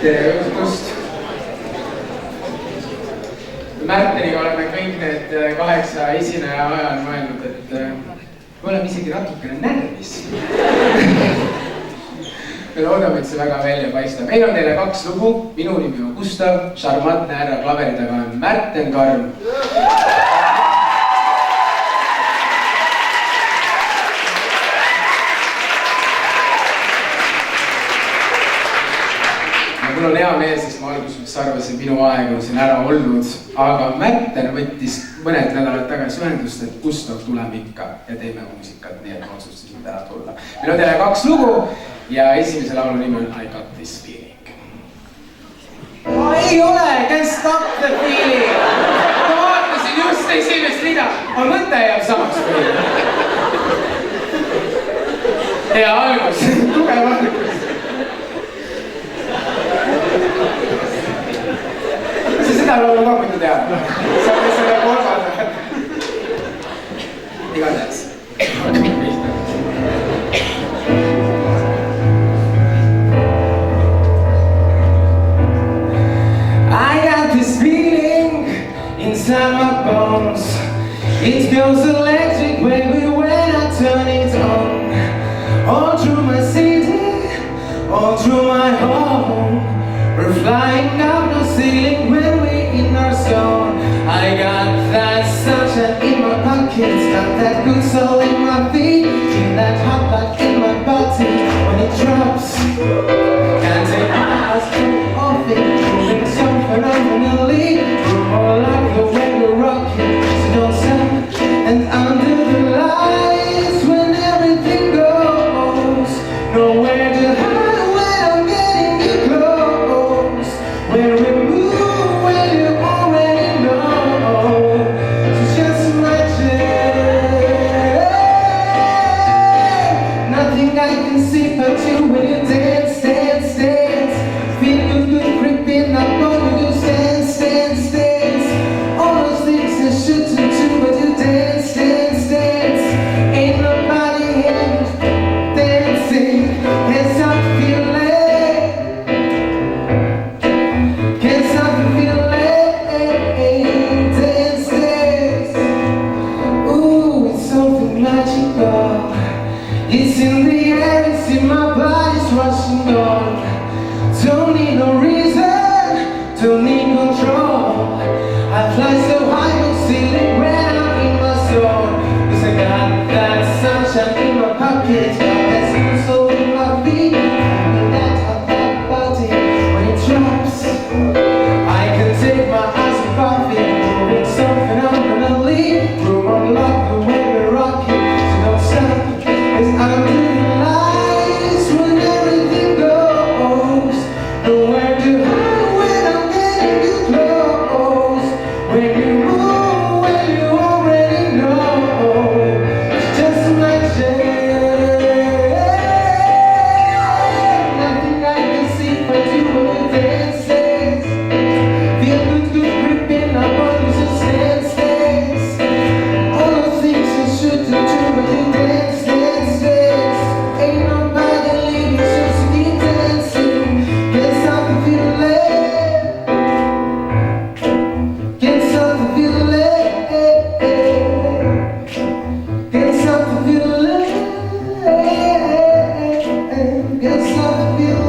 tere õhtust! Märteniga oleme kõik need 8 esineja ajal mõelnud, et me oleme isegi natukene närvis. Me loodame, et see väga välja paistab. Meil on teile 2 lugu. Minu nimi on Gustav, šarmantne härra klaveri taga on Märten Karm. Mul on hea meel, sest ma alguses arvasin, minu aeg on siin ära olnud, aga Märten võttis mõned nädalad tagasi ühendust, et Gustav tuleme ikka ja teeme muusikat, nii et ma otsustasin täna tulla. Meil on teile 2 lugu ja esimese laulu nimi on I Got This Feeling. Ei ole, Can't Stop the Feeling! Ma vaatasin just esimest rida, aga mõte jääb samaks feeling. Hea algus, tugev algus. Seda laulu ka muidu teada. Saame selle kolmanda. Igatahes. I got this feeling inside my bones. It feels electric, baby, when I turn it on. All through my city, all through my home. We're flying up the ceiling when we're in our zone. I got that sunshine in my pockets, got that good soul in my feet, feel that hot blood in my body when it drops. Can't take my eyes off it, moving so phenomenally. We're more like the way we're rocking, so don't stop. And under the lights when everything goes, nowhere to hide when I'm getting you close. When we move, well, you already know. So just imagine nothing I can see but you when you dance, dance, dance. Feel good, good creeping up on you, just dance, dance, dance. All those things I shouldn't do, but you dance, dance, dance. Ain't nobody here dancing. Can't stop feeling. It's in the air, it's in my body's rushing on. Don't need no reason, don't need control. I fly so high, no ceiling when I'm in my zone. Cause I got that sunshine in my pocket, got that good soul in my feet. And that hot body when it drops. I can take my eyes off it, moving so phenomenally. Room on lock, the way we're rocking, so don't stop. Under the lights when everything goes, nowhere to hide when I'm getting you close. When you move, well, you already know. It's just imagine nothing I can see but you when you dance, dance. Feel good, good creeping up on you, so dance, dance. All those things you shouldn't do, but you dance, dance. Ain't nobody leaving, just keep dancing. Can't stop the feeling. Can't stop the feeling. Can't stop the feeling. Can't stop the feeling.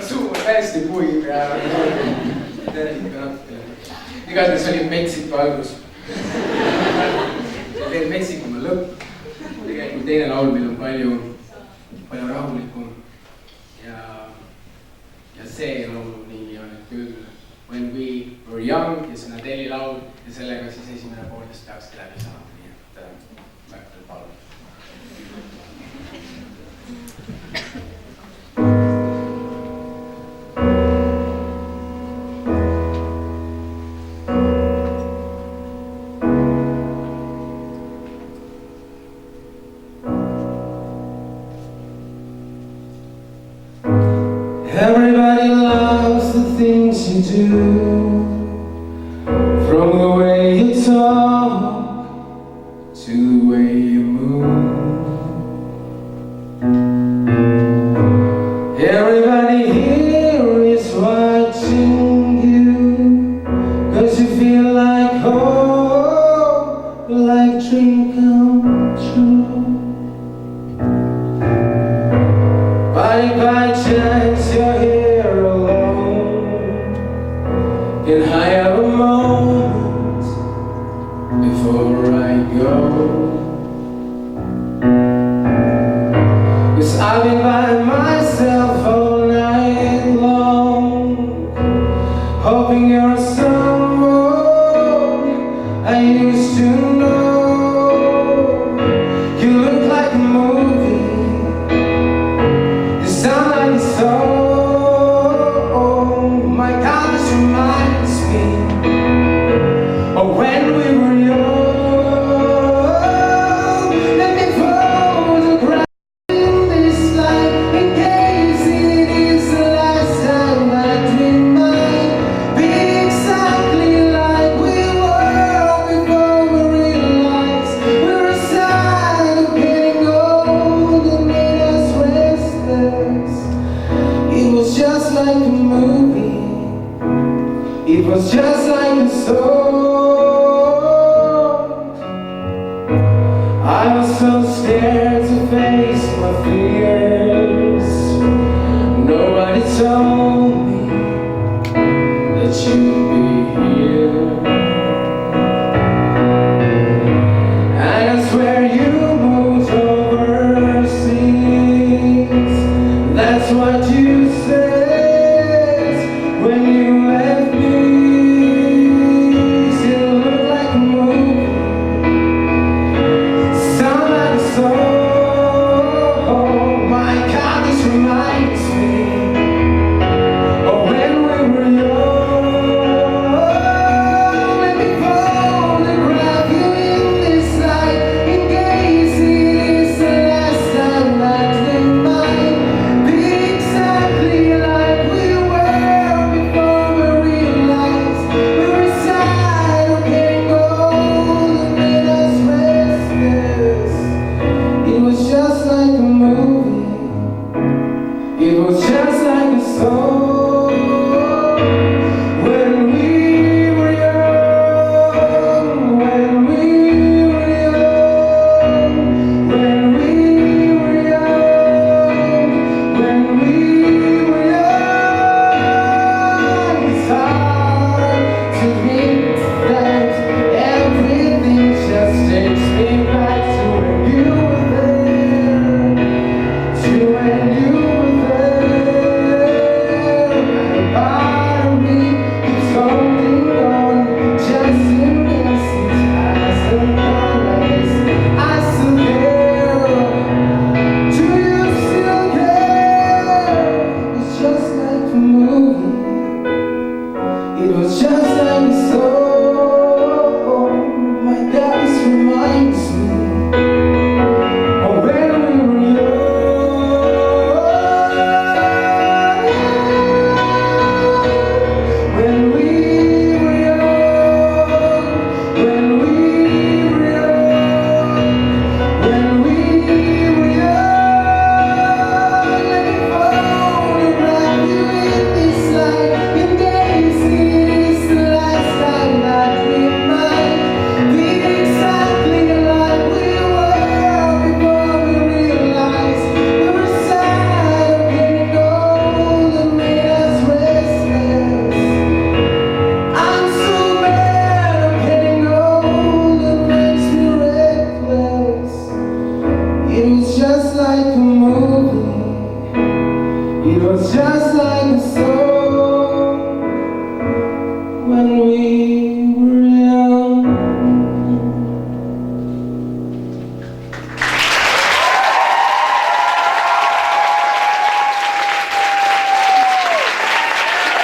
Suur täiesti puib ja igatahes oli metsiku algus. Veel metsikuma lõpp. Tegelikult teine laul meil on palju rahulikum ja see laulu nimi on küll When We Were Young ja see on Adele'i laul ja sellega siis esimene poolest peakski läbi saama, nii et Märten palun. Everybody loves the things you do, from the way you talk to the way you move. Everybody here is watching you, 'cause you feel like hope, like dream come true. But if by chance you're here alone, can I have a moment before I go? 'Cause I've been by myself all night long, hoping you're someone I used to know. You look like a movie, you sound like a song. My God, this reminds me of when we were young. Let me photograph this life in case it is the last time that we might be exactly like we were before we realized we're a sign of getting old and made us restless. It was just like a movie, it was just like a song. I was so scared to face my fears. Nobody told me that you'd be here. And I swear you moved overseas. That's what you said when you left me. Still look like a movie, sound like a song. My God, this reminds me of when we were young. Let me photograph you in this light, in case it is the last time that we might be exactly like we were before we realized we were tired of getting old and made us restless. It was just like a movie, it was just like a song. When we were young, when we were young, when we were young, when we were young. It's hard to admit that everything just takes me back to when you were there, to when you were there. And a part of me keeps holding on, just in case it hasn't gone. I still care. Do you still care? It's just like a movie, it was just like a song. My God, this reminds me of when we were young. When we were young, when we were young, when we were young. Let me photograph you in this light, in case it is the last time that we might be exactly like we were before we realized we were tired of getting old and made us restless. I'm so bad of getting old, it makes me reckless. It was just like a movie, it was just like a song. When we